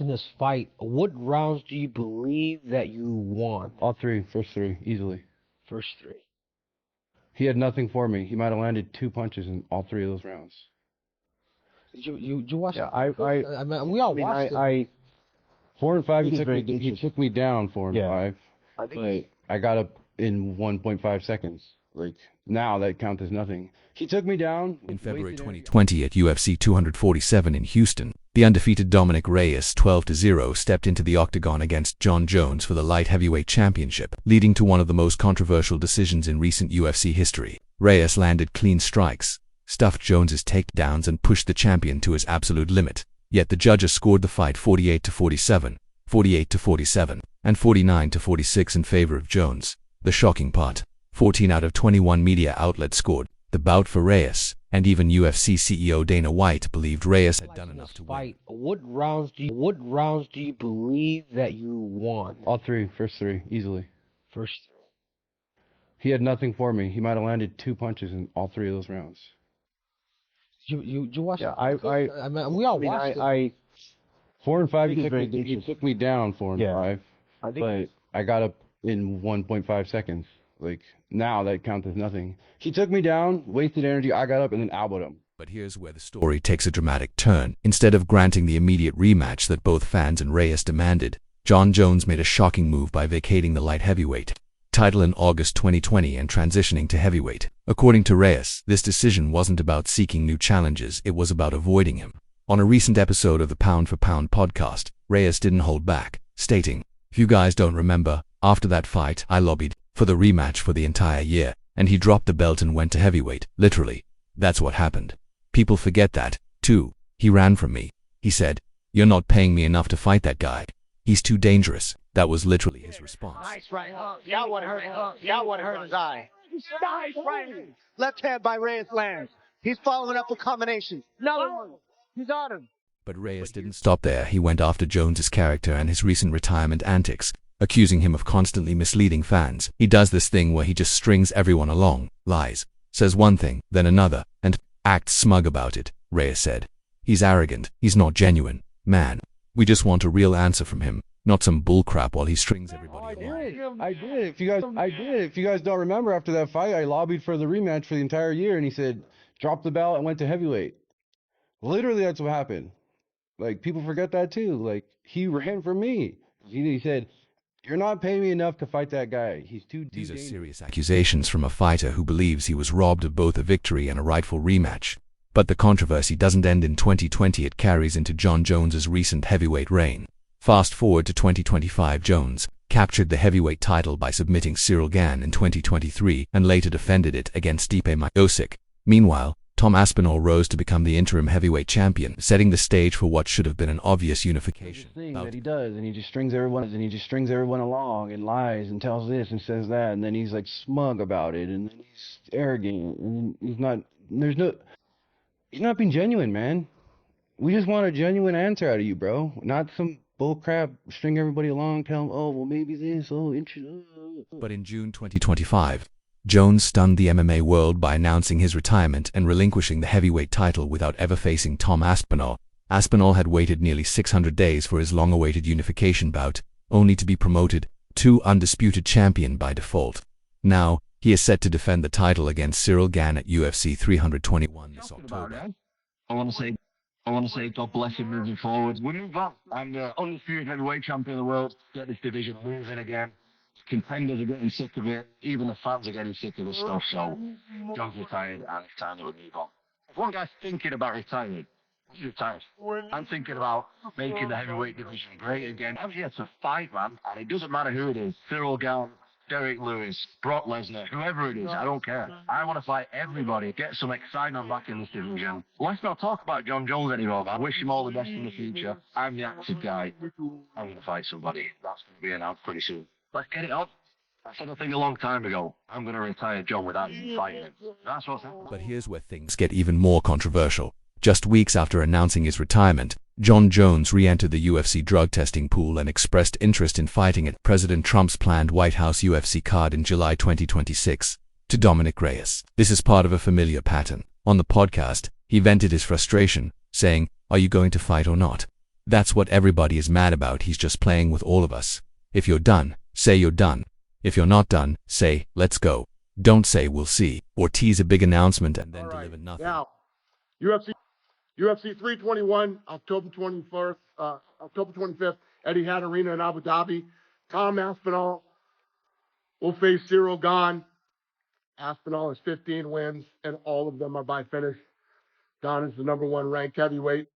In this fight, what rounds do you believe that you won? All three, first three, easily. First three. He had nothing for me. He might have landed 2 punches in all 3 of those rounds. Did you watch Yeah, it? I mean, we all watched it. 4 and 5, He he took me down 4 and Yeah. 5, but I got up in 1.5 seconds. Like, now that counts as nothing. He took me down. In February 2020 at UFC 247 in Houston, the undefeated Dominick Reyes 12-0 stepped into the octagon against Jon Jones for the light heavyweight championship, leading to one of the most controversial decisions in recent UFC history. Reyes landed clean strikes, stuffed Jones's takedowns and pushed the champion to his absolute limit. Yet the judges scored the fight 48-47, 48-47, and 49-46 in favor of Jones. The shocking part, 14 out of 21 media outlets scored the bout for Reyes, and even UFC CEO Dana White believed Reyes had done enough to win. What rounds do you believe that you won? All three, first three, easily. First three. He had nothing for me. He might have landed 2 punches in all 3 of those rounds. You watch Yeah, it? I mean, we all watched it. 4 and 5, He he took me down 4 and Yeah. 5, but I got up in 1.5 seconds. Like, now that counts as nothing. He took me down, wasted energy, I got up and then elbowed him. But here's where the story takes a dramatic turn. Instead of granting the immediate rematch that both fans and Reyes demanded, Jon Jones made a shocking move by vacating the light heavyweight title in August 2020 and transitioning to heavyweight. According to Reyes, this decision wasn't about seeking new challenges, it was about avoiding him. On a recent episode of the Pound for Pound podcast, Reyes didn't hold back, stating, "If you guys don't remember, after that fight, I lobbied for the rematch for the entire year, and he dropped the belt and went to heavyweight. Literally, that's what happened. People forget that, too. He ran from me. He said, 'You're not paying me enough to fight that guy. He's too dangerous.'" That was literally his response. Nice right hook. That one hurt. That one hurt his eye. Nice right hand. Left hand by Reyes lands. He's following up with combination. Another one. He's on him. But Reyes didn't stop there. He went after Jones's character and his recent retirement antics, accusing him of constantly misleading fans. He does this thing where he just strings everyone along, lies, says one thing, then another, and acts smug about it, Reyes said. "He's arrogant. He's not genuine. Man, we just want a real answer from him, not some bullcrap while he strings everybody along." I did. If you guys don't remember, after that fight, I lobbied for the rematch for the entire year, and he said, "Drop the belt," and went to heavyweight. Literally, that's what happened. Like, people forget that too. Like, he ran for me. He said, "You're not paying me enough to fight that guy. He's too These are dangerous." serious accusations from a fighter who believes he was robbed of both a victory and a rightful rematch. But the controversy doesn't end in 2020, it carries into Jon Jones's recent heavyweight reign. Fast forward to 2025, Jones captured the heavyweight title by submitting Cyril Gane in 2023 and later defended it against Stipe Miocic. Meanwhile, Tom Aspinall rose to become the interim heavyweight champion, setting the stage for what should have been an obvious unification. Thing that he does, and he just strings everyone along and lies and tells this and says that, and then he's like smug about it, and then he's arrogant, and he's not being genuine, man. We just want a genuine answer out of you, bro, not some bullcrap, string everybody along, tell them, "Oh, well, maybe this, oh, interesting." But in June 2025, Jones stunned the MMA world by announcing his retirement and relinquishing the heavyweight title without ever facing Tom Aspinall. Aspinall had waited nearly 600 days for his long-awaited unification bout, only to be promoted to undisputed champion by default. Now, he is set to defend the title against Cyril Gane at UFC 321 this October. I want to say God bless him moving forward. We move on. I'm the undisputed heavyweight champion of the world. Get this division moving again. Contenders are getting sick of it. Even the fans are getting sick of this stuff. So, John's retired and it's time to move on. If one guy's thinking about retiring, he's retired. I'm thinking about making the heavyweight division great again. I'm here to fight, man. And it doesn't matter who it is. Cyril Gane, Derek Lewis, Brock Lesnar, whoever it is, I don't care. I want to fight everybody, get some excitement back in this division. Let's not talk about Jon Jones anymore, man. I wish him all the best in the future. I'm the active guy. I'm going to fight somebody. That's going to be announced pretty soon. Let's get it on. I said a thing a long time ago. I'm going to retire John without even fighting him. That's what's happening. But here's where things get even more controversial. Just weeks after announcing his retirement, Jon Jones re-entered the UFC drug testing pool and expressed interest in fighting at President Trump's planned White House UFC card in July 2026 to Dominick Reyes. This is part of a familiar pattern. On the podcast, he vented his frustration, saying, "Are you going to fight or not?" That's what everybody is mad about. He's just playing with all of us. If you're done, say you're done. If you're not done, say, let's go. Don't say we'll see, or tease a big announcement and then deliver nothing. Now, UFC 321, October 21st, October 25th, Etihad Arena in Abu Dhabi. Tom Aspinall will face Cyril Gane. Aspinall has 15 wins, and all of them are by finish. Gane is the #1 ranked heavyweight.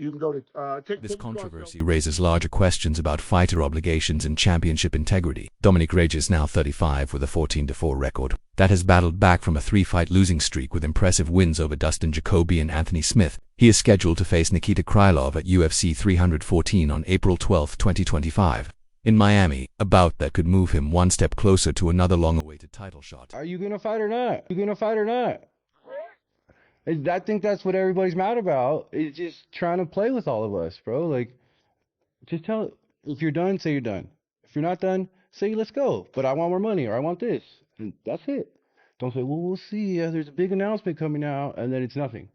You can go to This controversy raises larger questions about fighter obligations and championship integrity. Dominick Reyes is now 35 with a 14-4 record that has battled back from a 3-fight losing streak with impressive wins over Dustin Jacoby and Anthony Smith. He is scheduled to face Nikita Krylov at UFC 314 on April 12, 2025. In Miami, a bout that could move him one step closer to another long-awaited title shot. Are you gonna fight or not? You gonna fight or not? I think that's what everybody's mad about. It's just trying to play with all of us, bro. Like, just tell, if you're done, say you're done. If you're not done, say let's go. But I want more money, or I want this. And that's it. Don't say, well, we'll see. There's a big announcement coming out, and then it's nothing.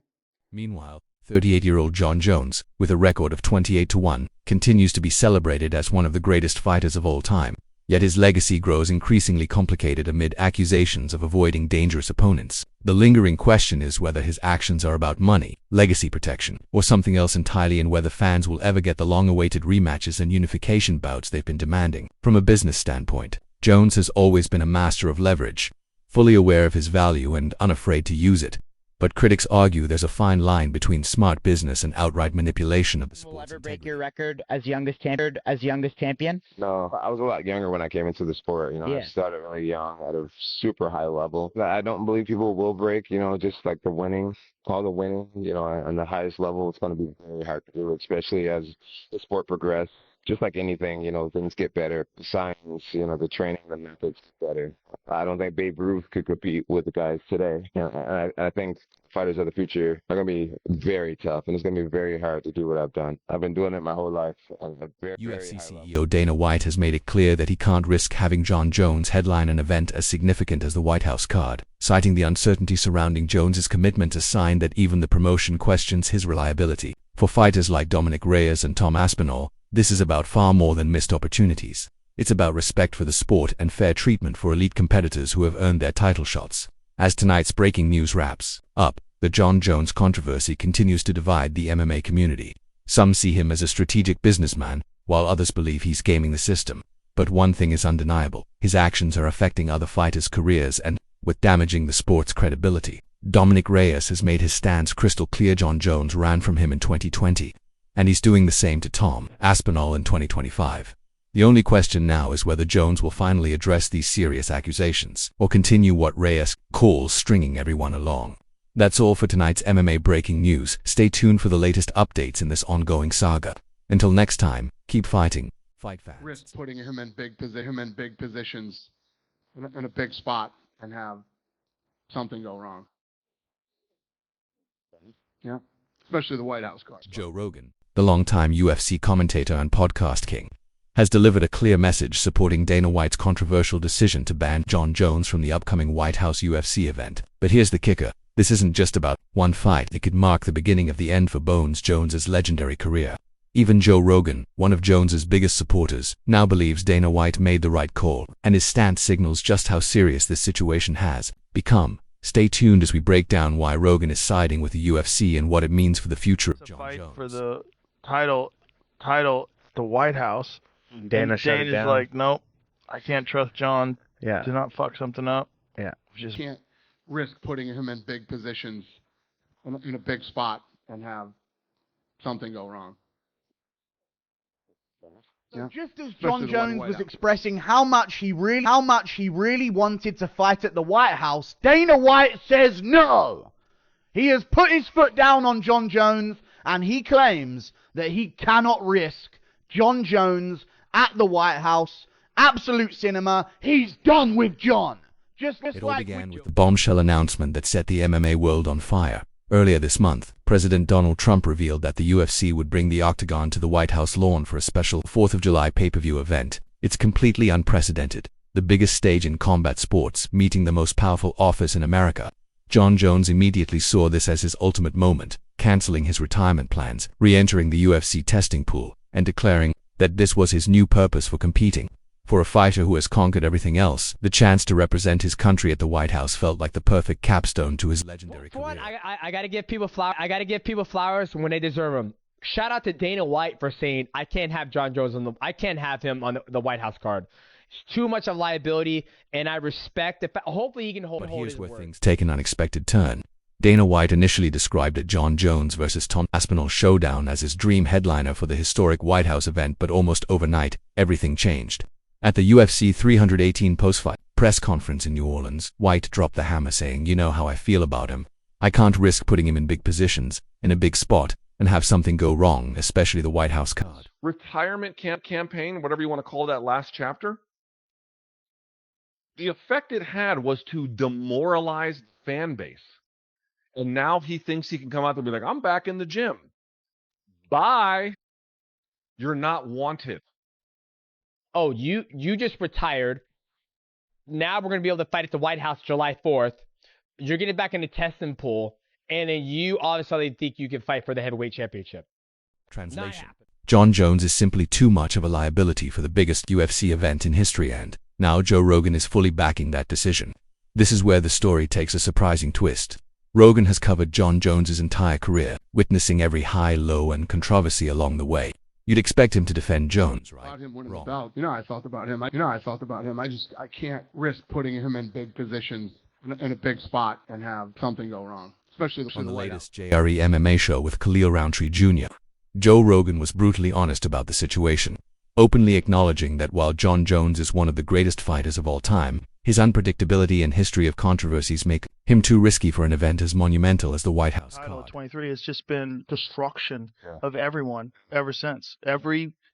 Meanwhile, 38-year-old Jon Jones, with a record of 28-1, continues to be celebrated as one of the greatest fighters of all time. Yet his legacy grows increasingly complicated amid accusations of avoiding dangerous opponents. The lingering question is whether his actions are about money, legacy protection, or something else entirely, and whether fans will ever get the long-awaited rematches and unification bouts they've been demanding. From a business standpoint, Jones has always been a master of leverage, fully aware of his value and unafraid to use it. But critics argue there's a fine line between smart business and outright manipulation of the sport's Will ever break integrity. your record as youngest champion? No, I was a lot younger when I came into the sport. Yeah. I started really young at a super high level. I don't believe people will break, just like the winning, all the winning, on the highest level. It's going to be very hard to do, especially as the sport progresses. Just like anything, things get better. The science, the training, the methods get better. I don't think Babe Ruth could compete with the guys today. I think fighters of the future are going to be very tough, and it's going to be very hard to do what I've done. I've been doing it my whole life. UFC CEO Dana White has made it clear that he can't risk having Jon Jones headline an event as significant as the White House card, citing the uncertainty surrounding Jones's commitment, a sign that even the promotion questions his reliability. For fighters like Dominick Reyes and Tom Aspinall, this is about far more than missed opportunities. It's about respect for the sport and fair treatment for elite competitors who have earned their title shots. As tonight's breaking news wraps up, the Jon Jones controversy continues to divide the MMA community. Some see him as a strategic businessman, while others believe he's gaming the system. But one thing is undeniable: his actions are affecting other fighters' careers and, with damaging the sport's credibility. Dominick Reyes has made his stance crystal clear. Jon Jones ran from him in 2020. And he's doing the same to Tom Aspinall in 2025. The only question now is whether Jones will finally address these serious accusations, or continue what Reyes calls stringing everyone along. That's all for tonight's MMA breaking news. Stay tuned for the latest updates in this ongoing saga. Until next time, keep fighting. Fight fans. risk putting him in big positions, in a big spot, and have something go wrong. Yeah, especially the White House card. Joe Rogan, the longtime UFC commentator and podcast king, has delivered a clear message supporting Dana White's controversial decision to ban Jon Jones from the upcoming White House UFC event. But here's the kicker: this isn't just about one fight. It could mark the beginning of the end for Bones Jones's legendary career. Even Joe Rogan, one of Jones's biggest supporters, now believes Dana White made the right call, and his stance signals just how serious this situation has become. Stay tuned as we break down why Rogan is siding with the UFC and what it means for the future of Jon fight Jones. for the title, the White House. Dana shut it Dana's down. like, nope, I can't trust Jon Yeah. to not fuck something up. Yeah. Just Can't risk putting him in big positions, in a big spot, and have something go wrong. Yeah. Just as Especially Jon the one Jones White was House. expressing how much he really wanted to fight at the White House, Dana White says no. He has put his foot down on Jon Jones, and he claims that he cannot risk Jon Jones at the White House. Absolute cinema. He's done with Jon. Just It all like began with with the bombshell announcement that set the MMA world on fire. Earlier this month, President Donald Trump revealed that the UFC would bring the Octagon to the White House lawn for a special 4th of July pay-per-view event. It's completely unprecedented. The biggest stage in combat sports, meeting the most powerful office in America. Jon Jones immediately saw this as his ultimate moment, canceling his retirement plans, re-entering the UFC testing pool, and declaring that this was his new purpose for competing. For a fighter who has conquered everything else, the chance to represent his country at the White House felt like the perfect capstone to his legendary career. For one, I gotta give people flowers. I gotta give people flowers when they deserve them. Shout out to Dana White for saying I can't have Jon Jones I can't have him on the White House card. It's too much of liability, and I respect the fact. Hopefully, he can hold. But hold here's his where word. things take an unexpected turn. Dana White initially described a Jon Jones versus Tom Aspinall showdown as his dream headliner for the historic White House event, but almost overnight, everything changed. At the UFC 318 post-fight press conference in New Orleans, White dropped the hammer saying, "You know how I feel about him. I can't risk putting him in big positions, in a big spot, and have something go wrong, especially the White House card." Retirement campaign, whatever you want to call that last chapter, the effect it had was to demoralize the fan base. And now he thinks he can come out there and be like, I'm back in the gym. Bye. You're not wanted. Oh, you just retired. Now we're gonna be able to fight at the White House July 4th. You're getting back in the testing pool, and then you obviously think you can fight for the heavyweight championship. Translation: Jon Jones is simply too much of a liability for the biggest UFC event in history, and now Joe Rogan is fully backing that decision. This is where the story takes a surprising twist. Rogan has covered Jon Jones's entire career, witnessing every high, low, and controversy along the way. You'd expect him to defend Jones, right? About him winning Wrong. the belt. You know how I felt about him. I can't risk putting him in big positions in a big spot and have something go wrong, especially On the White latest House. JRE MMA show with Khalil Roundtree Jr., Joe Rogan was brutally honest about the situation, openly acknowledging that while Jon Jones is one of the greatest fighters of all time, his unpredictability and history of controversies make him too risky for an event as monumental as the White House Title card. 23 has just been destruction of everyone ever since.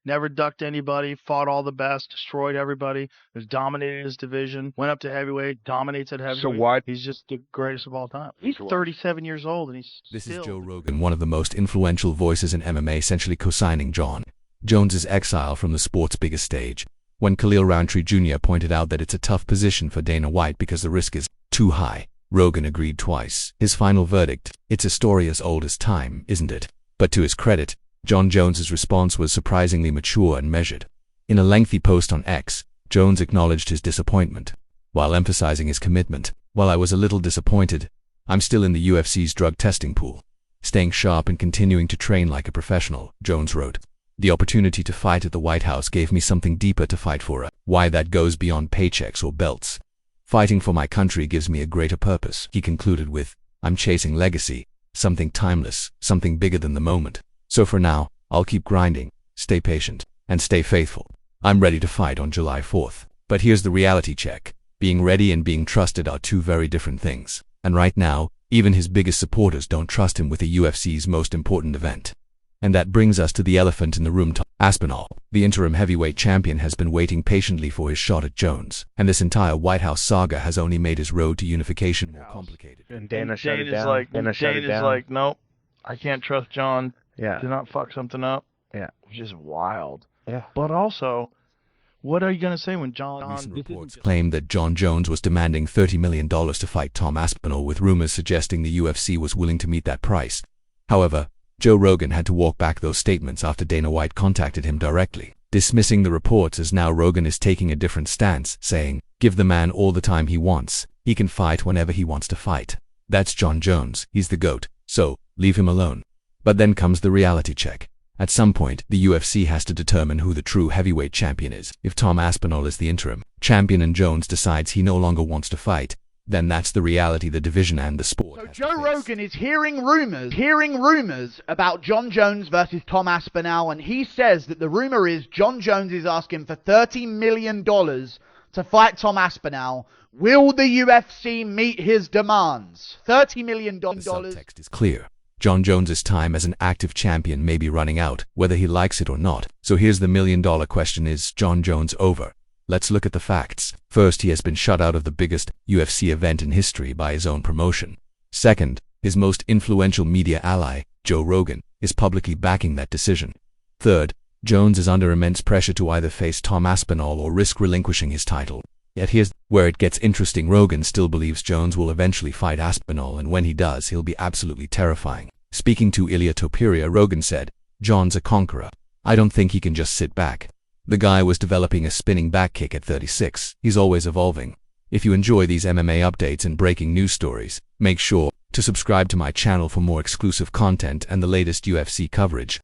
Never ducked anybody, fought all the best, destroyed everybody, has dominated his division, went up to heavyweight, dominates at heavyweight. So why? He's just the greatest of all time. He's 37 years old and he's This still is Joe Rogan, one of the most influential voices in MMA, essentially co-signing Jon Jones's exile from the sport's biggest stage. When Khalil Roundtree Jr. pointed out that it's a tough position for Dana White because the risk is too high, Rogan agreed twice. His final verdict: "It's a story as old as time, isn't it?" But to his credit, Jon Jones's response was surprisingly mature and measured. In a lengthy post on X, Jones acknowledged his disappointment, while emphasizing his commitment. "While I was a little disappointed, I'm still in the UFC's drug testing pool, staying sharp and continuing to train like a professional," Jones wrote. "The opportunity to fight at the White House gave me something deeper to fight for, why that goes beyond paychecks or belts. Fighting for my country gives me a greater purpose," he concluded with. "I'm chasing legacy, something timeless, something bigger than the moment. So for now, I'll keep grinding, stay patient, and stay faithful. I'm ready to fight on July 4th. But here's the reality check. Being ready and being trusted are two very different things. And right now, even his biggest supporters don't trust him with the UFC's most important event. And that brings us to the elephant in the room. Tom Aspinall, the interim heavyweight champion, has been waiting patiently for his shot at Jones, and this entire White House saga has only made his road to unification more complicated. And Dana shut it Dana's down. like, Dana shut it Dana's down. like, nope, I can't trust Jon. Yeah. Do not fuck something up. Yeah. Which is wild. Yeah. But also, what are you gonna say when Jon? Recent reports claimed that Jon Jones was demanding $30 million to fight Tom Aspinall, with rumors suggesting the UFC was willing to meet that price. However, Joe Rogan had to walk back those statements after Dana White contacted him directly, dismissing the reports. As now Rogan is taking a different stance, saying, "Give the man all the time he wants. He can fight whenever he wants to fight. That's Jon Jones. He's the GOAT. So, leave him alone." But then comes the reality check. At some point, the UFC has to determine who the true heavyweight champion is. If Tom Aspinall is the interim champion and Jones decides he no longer wants to fight, then that's the reality the division and the sport So has to Joe face. Rogan is hearing rumors about Jon Jones versus Tom Aspinall, and he says that the rumor is Jon Jones is asking for $30 million to fight Tom Aspinall. Will the UFC meet his demands? $30 million. The subtext is clear. Jon Jones's time as an active champion may be running out, whether he likes it or not. So here's the million-dollar question: is Jon Jones over? Let's look at the facts. First, he has been shut out of the biggest UFC event in history by his own promotion. Second, his most influential media ally, Joe Rogan, is publicly backing that decision. Third, Jones is under immense pressure to either face Tom Aspinall or risk relinquishing his title. Yet here's where it gets interesting. Rogan still believes Jones will eventually fight Aspinall, and when he does, he'll be absolutely terrifying. Speaking to Ilya Topuria, Rogan said, "John's a conqueror. I don't think he can just sit back. The guy was developing a spinning back kick at 36. He's always evolving." If you enjoy these MMA updates and breaking news stories, make sure to subscribe to my channel for more exclusive content and the latest UFC coverage.